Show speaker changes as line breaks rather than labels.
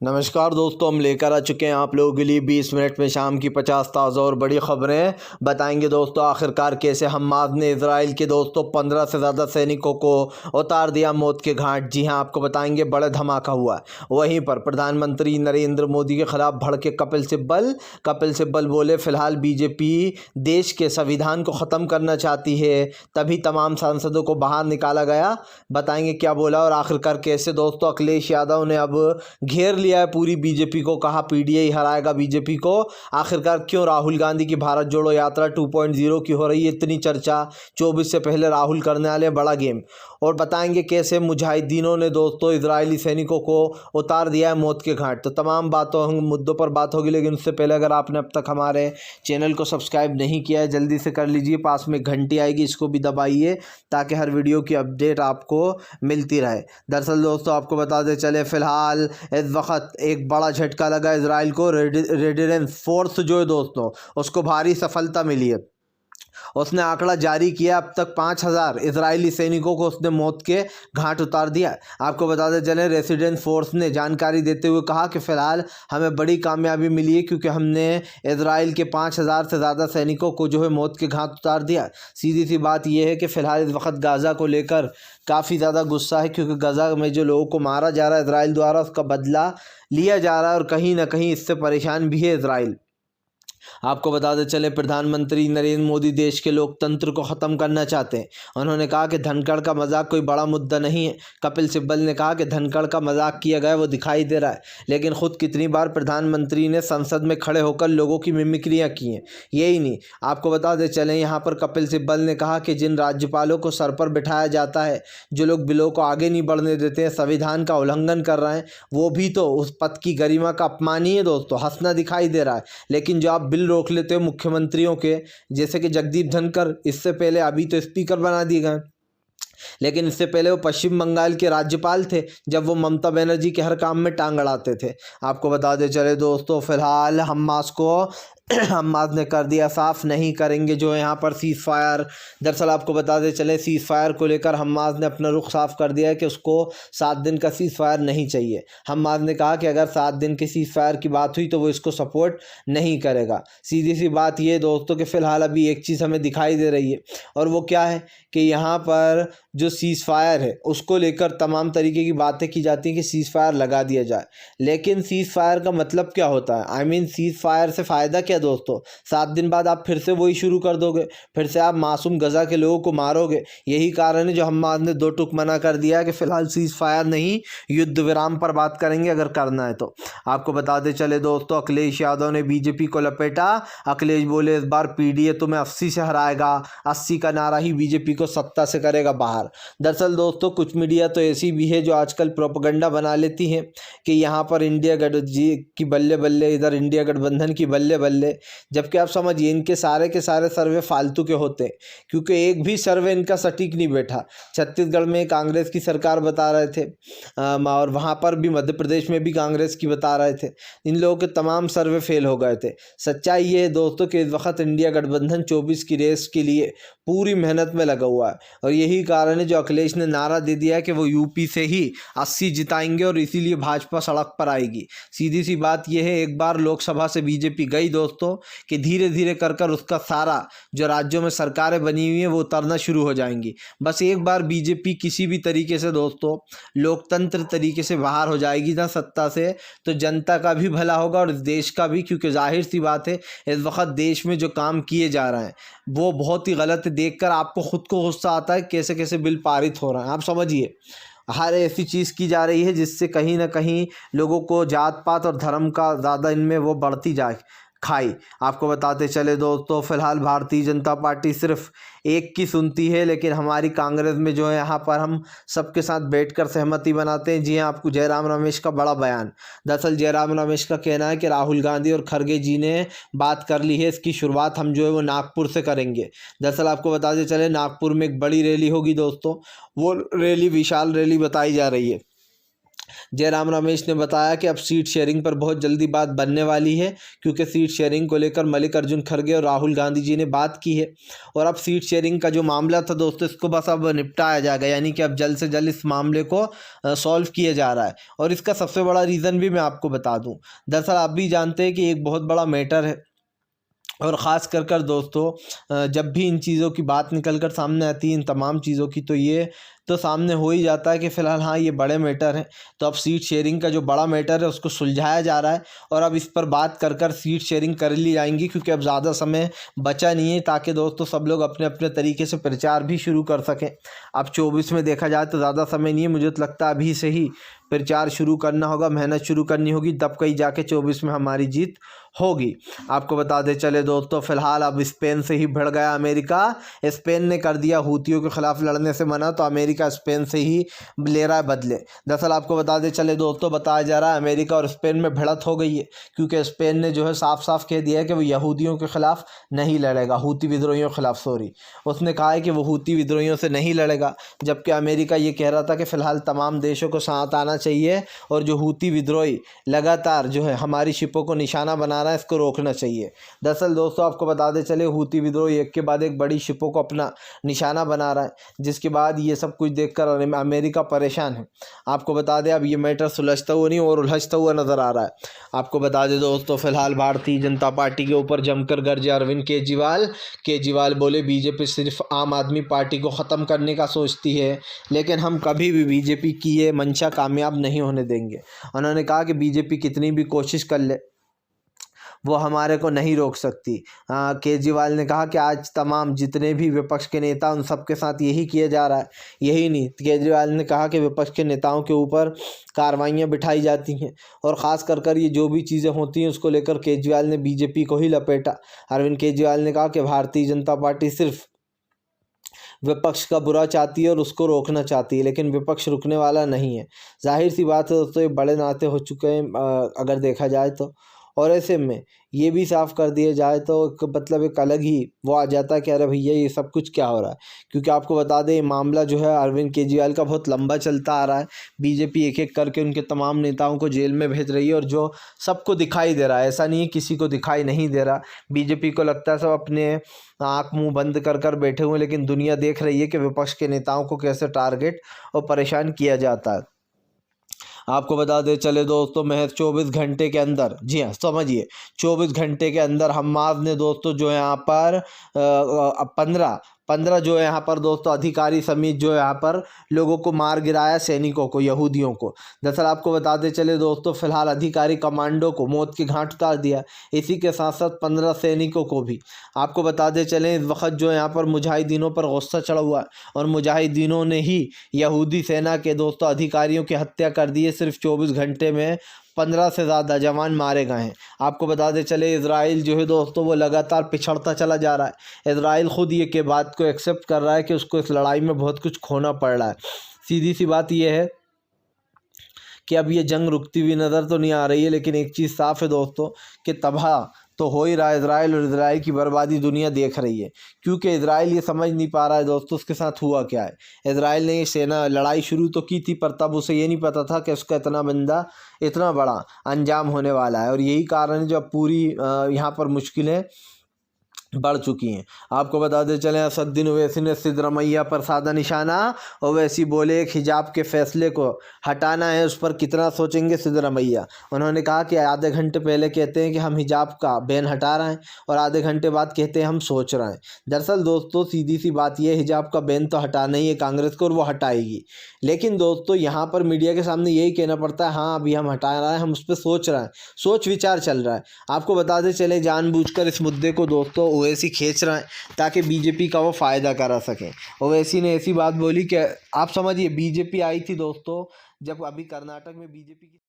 नमस्कार दोस्तों, हम लेकर आ चुके हैं आप लोगों के लिए 20 मिनट में शाम की 50 ताज़ा और बड़ी खबरें बताएंगे। दोस्तों, आखिरकार कैसे हमास ने इजराइल के 15 से ज़्यादा सैनिकों को उतार दिया मौत के घाट। जी हां, आपको बताएंगे बड़ा धमाका हुआ। वहीं पर प्रधानमंत्री नरेंद्र मोदी के खिलाफ भड़के कपिल सिब्बल बोले फिलहाल बीजेपी देश के संविधान को ख़त्म करना चाहती है, तभी तमाम सांसदों को बाहर निकाला गया। बताएंगे क्या बोला और आखिरकार कैसे। दोस्तों, अखिलेश यादव ने अब घेर लिया है पूरी बीजेपी को, कहा पीडीआई हराएगा बीजेपी को। आखिरकार क्यों राहुल गांधी की भारत जोड़ो यात्रा 2.0 की हो रही है इतनी चर्चा, 24 से पहले राहुल करने वाले बड़ा गेम। और बताएंगे कैसे मुजाहिदीनों ने दोस्तों इजरायली सैनिकों को उतार दिया है मौत के घाट। तो तमाम मुद्दों पर बात होगी, लेकिन उससे पहले अगर आपने अब तक हमारे चैनल को सब्सक्राइब नहीं किया है जल्दी से कर लीजिए। पास में घंटी आएगी, इसको भी दबाइए ताकि हर वीडियो की अपडेट आपको मिलती रहे। दरअसल दोस्तों, आपको बताते चले फिलहाल इस वक्त एक बड़ा झटका लगा इजराइल को। रेडिडेंस फोर्स जो है दोस्तों, उसको भारी सफलता मिली है। उसने आंकड़ा जारी किया, अब तक 5000 इजरायली सैनिकों को उसने मौत के घाट उतार दिया। आपको बताते चले रेसिडेंस फोर्स ने जानकारी देते हुए कहा कि फ़िलहाल हमें बड़ी कामयाबी मिली है, क्योंकि हमने इजराइल के 5000 से ज़्यादा सैनिकों को जो है मौत के घाट उतार दिया। सीधी सी बात यह है कि फ़िलहाल इस वक्त गाज़ा को लेकर काफ़ी ज़्यादा गुस्सा है, क्योंकि गाज़ा में जो लोगों को मारा जा रहा है इजराइल द्वारा, उसका बदला लिया जा रहा है और कहीं ना कहीं इससे परेशान भी है इजराइल। आपको बताते चले प्रधानमंत्री नरेंद्र मोदी देश के लोकतंत्र को ख़त्म करना चाहते हैं। उन्होंने कहा कि धनखड़ का मजाक कोई बड़ा मुद्दा नहीं है। कपिल सिब्बल ने कहा कि धनखड़ का मजाक किया गया वो दिखाई दे रहा है, लेकिन खुद कितनी बार प्रधानमंत्री ने संसद में खड़े होकर लोगों की मिमिक्रियाँ की हैं। यही नहीं, आपको बताते चलें यहाँ पर कपिल सिब्बल ने कहा कि जिन राज्यपालों को सर पर बिठाया जाता है, जो लोग बिलों को आगे नहीं बढ़ने देते हैं, संविधान का उल्लंघन कर रहे हैं, वो भी तो उस पद की गरिमा का अपमान ही है। दोस्तों, हंसना दिखाई दे रहा है, लेकिन जो आप बिल रोक लेते हो मुख्यमंत्रियों के, जैसे कि जगदीप धनखड़, इससे पहले अभी तो स्पीकर बना दिए गए, लेकिन इससे पहले वो पश्चिम बंगाल के राज्यपाल थे जब वो ममता बनर्जी के हर काम में टांग अड़ाते थे। आपको बता दे चले दोस्तों, फिलहाल हमास ने कर दिया साफ, नहीं करेंगे जो है यहाँ पर सीज़ फायर। दरअसल आपको बताते चले सीज़ फायर को लेकर हमास ने अपना रुख साफ कर दिया है कि उसको 7 दिन का सीज़ फायर नहीं चाहिए। हमास ने कहा कि अगर 7 दिन के सीज़ फायर की बात हुई तो वो इसको सपोर्ट नहीं करेगा। सीधी सी बात ये दोस्तों कि फ़िलहाल अभी एक चीज़ हमें दिखाई दे रही है, और वो क्या है कि यहाँ पर जो सीज़ फायर है उसको लेकर तमाम तरीके की बातें की जाती हैं कि सीज़ फायर लगा दिया जाए, लेकिन सीज़ फायर का मतलब क्या होता है? सीज़ फायर से फ़ायदा क्या दोस्तों? 7 दिन बाद आप फिर से वही शुरू कर दोगे, फिर से आप मासूम गज़ा के लोगों को मारोगे। यही कारण है जो हमास ने 2 टूक मना कर दिया है कि फ़िलहाल सीज़ फायर नहीं, युद्ध विराम पर बात करेंगे अगर करना है तो। आपको बताते चले दोस्तों, अखिलेश यादव ने बीजेपी को लपेटा। अखिलेश बोले इस बार पीडीए तुम्हें 80 से हराएगा, 80 का नारा ही बीजेपी को सत्ता से करेगा बाहर। दरअसल दोस्तों, कुछ मीडिया तो ऐसी भी है जो आजकल प्रोपेगेंडा बना लेती है कि यहाँ पर इंडिया की बल्ले बल्ले, इधर इंडिया गठबंधन की बल्ले बल्ले, जबकि आप समझिए इनके सारे के सारे सर्वे फालतू के होते हैं, क्योंकि एक भी सर्वे इनका सटीक नहीं बैठा। छत्तीसगढ़ में कांग्रेस की सरकार बता रहे थे, और वहाँ पर भी मध्य प्रदेश में भी कांग्रेस की बता रहे थे। इन लोगों के तमाम सर्वे फेल हो गए थे। सच्चाई ये है दोस्तों कि इस वक्त इंडिया गठबंधन 24 की रेस के लिए पूरी मेहनत में लगा हुआ है, और यही कारण है जो अखिलेश ने नारा दे दिया है कि वो यूपी से ही 80 जिताएंगे और इसीलिए भाजपा सड़क पर आएगी। सीधी सी बात यह है, एक बार लोकसभा से बीजेपी गई दोस्तों कि धीरे धीरे कर उसका सारा जो राज्यों में सरकारें बनी हुई हैं वो उतरना शुरू हो जाएंगी। बस एक बार बीजेपी किसी भी तरीके से दोस्तों लोकतंत्र तरीके से बाहर हो जाएगी ना सत्ता से, तो जनता का भी भला होगा और इस देश का भी, क्योंकि जाहिर सी बात है इस वक्त देश में जो काम किए जा रहे हैं वो बहुत ही गलत है। देखकर आपको खुद को गुस्सा आता है कैसे कैसे बिल पारित हो रहा है। आप समझिए हर ऐसी चीज़ की जा रही है जिससे कहीं ना कहीं लोगों को जात पात और धर्म का ज़्यादा इनमें वो बढ़ती जाए खाई। आपको बताते चले दोस्तों, फिलहाल भारतीय जनता पार्टी सिर्फ एक की सुनती है, लेकिन हमारी कांग्रेस में जो है यहाँ पर हम सबके साथ बैठकर सहमति बनाते हैं। जी हाँ, आपको जयराम रमेश का बड़ा बयान। दरअसल जयराम रमेश का कहना है कि राहुल गांधी और खड़गे जी ने बात कर ली है, इसकी शुरुआत हम जो है वो नागपुर से करेंगे। दरअसल आपको बताते चले नागपुर में एक बड़ी रैली होगी दोस्तों, वो रैली विशाल रैली बताई जा रही है। जयराम रमेश ने बताया कि अब सीट शेयरिंग पर बहुत जल्दी बात बनने वाली है, क्योंकि सीट शेयरिंग को लेकर मल्लिकार्जुन खड़गे और राहुल गांधी जी ने बात की है। और अब सीट शेयरिंग का जो मामला था दोस्तों, इसको बस अब निपटाया जाएगा, यानी कि अब जल्द से जल्द इस मामले को सॉल्व किया जा रहा है। और इसका सबसे बड़ा रीज़न भी मैं आपको बता दूं। दरअसल आप भी जानते हैं कि एक बहुत बड़ा मैटर है, और ख़ास कर दोस्तों जब भी इन चीज़ों की बात निकल कर सामने आती है, इन तमाम चीज़ों की, तो ये तो सामने हो ही जाता है कि फ़िलहाल हाँ ये बड़े मैटर हैं। तो अब सीट शेयरिंग का जो बड़ा मैटर है उसको सुलझाया जा रहा है, और अब इस पर बात कर सीट शेयरिंग कर ली जाएंगी, क्योंकि अब ज़्यादा समय बचा नहीं है, ताकि दोस्तों सब लोग अपने अपने तरीके से प्रचार भी शुरू कर सकें। अब 24 में देखा जाए तो ज़्यादा समय नहीं है, मुझे तो लगता है अभी से ही प्रचार शुरू करना होगा, मेहनत शुरू करनी होगी, तब कहीं जाके 24 में हमारी जीत होगी। आपको बता दे चले दोस्तों, फिलहाल अब स्पेन से ही भिड़ गया अमेरिका। स्पेन ने कर दिया हूतियों के खिलाफ लड़ने से मना, तो अमेरिका स्पेन से ही ले रहा है बदले। दरअसल आपको बता दे चले दोस्तों, बताया जा रहा है अमेरिका और स्पेन में भिड़त हो गई है, क्योंकि स्पेन ने जो है साफ साफ कह दिया है कि वो यहूदियों के खिलाफ नहीं लड़ेगा, हूती विद्रोहियों के खिलाफ, सॉरी, उसने कहा है कि वो हूती विद्रोहियों से नहीं लड़ेगा। जबकि अमेरिका ये कह रहा था कि फ़िलहाल तमाम देशों को साथ आना चाहिए, और जो हूती विद्रोही लगातार जो है हमारी शिपों को निशाना बना रहा है, इसको रोकना चाहिए। दरअसल दोस्तों आपको बता दे चले, हूती विद्रोही एक के बाद एक बड़ी शिपों को अपना निशाना बना रहा है, जिसके बाद ये सब कुछ देखकर अमेरिका परेशान है। आपको बता दें अब ये मैटर सुलझता हुआ नहीं और उलझता हुआ नज़र आ रहा है। आपको बता दें दोस्तों, फिलहाल भारतीय जनता पार्टी के ऊपर जमकर गरजे अरविंद केजरीवाल बोले बीजेपी सिर्फ आम आदमी पार्टी को ख़त्म करने का सोचती है, लेकिन हम कभी भी बीजेपी की ये मंशा कामयाब नहीं होने देंगे। उन्होंने कहा कि बीजेपी कितनी भी कोशिश कर ले, वो हमारे को नहीं रोक सकती। केजरीवाल ने कहा कि आज तमाम जितने भी विपक्ष के नेता, उन सब के साथ यही किया जा रहा है। यही नहीं, केजरीवाल ने कहा कि विपक्ष के नेताओं के ऊपर कार्रवाइयाँ बिठाई जाती हैं, और ख़ास कर ये जो भी चीज़ें होती हैं उसको लेकर केजरीवाल ने बीजेपी को ही लपेटा। अरविंद केजरीवाल ने कहा कि भारतीय जनता पार्टी सिर्फ विपक्ष का बुरा चाहती है और उसको रोकना चाहती है, लेकिन विपक्ष रुकने वाला नहीं है। जाहिर सी बात है दोस्तों, ये बड़े नाते हो चुके हैं अगर देखा जाए तो। और ऐसे में ये भी साफ़ कर दिया जाए तो मतलब एक अलग ही वो आ जाता है कि अरे भैया ये सब कुछ क्या हो रहा है। क्योंकि आपको बता दें, ये मामला जो है अरविंद केजरीवाल का बहुत लंबा चलता आ रहा है। बीजेपी एक एक करके उनके तमाम नेताओं को जेल में भेज रही है, और जो सबको दिखाई दे रहा है, ऐसा नहीं है किसी को दिखाई नहीं दे रहा। बीजेपी को लगता है सब अपने आँख मुंह बंद कर बैठे हुए हैं, लेकिन दुनिया देख रही है कि विपक्ष के नेताओं को कैसे टारगेट और परेशान किया जाता है। आपको बता दें चले दोस्तों, महज 24 घंटे के अंदर, जी हाँ समझिए, 24 घंटे के अंदर हमाद ने दोस्तों जो है यहाँ पर 15 जो है यहाँ पर दोस्तों अधिकारी समेत जो है यहाँ पर लोगों को मार गिराया, सैनिकों को, यहूदियों को। दरअसल आपको बताते चले दोस्तों, फिलहाल अधिकारी कमांडो को मौत की घाट उतार दिया, इसी के साथ साथ 15 सैनिकों को भी। आपको बताते चलें, इस वक्त जो यहाँ पर मुजाहिदीनों पर गुस्सा चढ़ा हुआ है, और मुजाहिदीनों ने ही यहूदी सेना के दोस्तों अधिकारियों की हत्या कर दी है। सिर्फ 24 घंटे में 15 से ज़्यादा जवान मारे गए हैं। आपको बताते चले, इजराइल जो है दोस्तों वो लगातार पिछड़ता चला जा रहा है। इजराइल खुद ये के बात को एक्सेप्ट कर रहा है कि उसको इस लड़ाई में बहुत कुछ खोना पड़ रहा है। सीधी सी बात ये है कि अब ये जंग रुकती हुई नज़र तो नहीं आ रही है, लेकिन एक चीज़ साफ़ है दोस्तों कि तबाह तो हो ही रहा है इजराइल, और इजराइल की बर्बादी दुनिया देख रही है। क्योंकि इजराइल ये समझ नहीं पा रहा है दोस्तों उसके साथ हुआ क्या है। इजराइल ने ये सेना लड़ाई शुरू तो की थी, पर तब उसे ये नहीं पता था कि उसका इतना बड़ा अंजाम होने वाला है, और यही कारण है जो पूरी यहाँ पर मुश्किलें बढ़ चुकी हैं। आपको बताते चलें, असदुद्दीन ओवैसी ने सिद्धरमैया पर साधा निशाना। ओवैसी बोले एक हिजाब के फैसले को हटाना है, उस पर कितना सोचेंगे सिद्धरमैया। उन्होंने कहा कि आधे घंटे पहले कहते हैं कि हम हिजाब का बैन हटा रहे हैं, और आधे घंटे बाद कहते हैं हम सोच रहे हैं। दरअसल दोस्तों सीधी सी बात यह है, हिजाब का बैन तो हटाना ही है कांग्रेस को, और वो हटाएगी। लेकिन दोस्तों यहाँ पर मीडिया के सामने यही कहना पड़ता है, हाँ अभी हम हटा रहे हैं, हम उस पर सोच रहे हैं, सोच विचार चल रहा है। आपको बताते चले, जानबूझकर इस मुद्दे को दोस्तों ओवैसी खींच रहे हैं ताकि बीजेपी का वो फ़ायदा करा सकें। ओवैसी ने ऐसी बात बोली कि आप समझिए, बीजेपी आई थी दोस्तों जब अभी कर्नाटक में बीजेपी की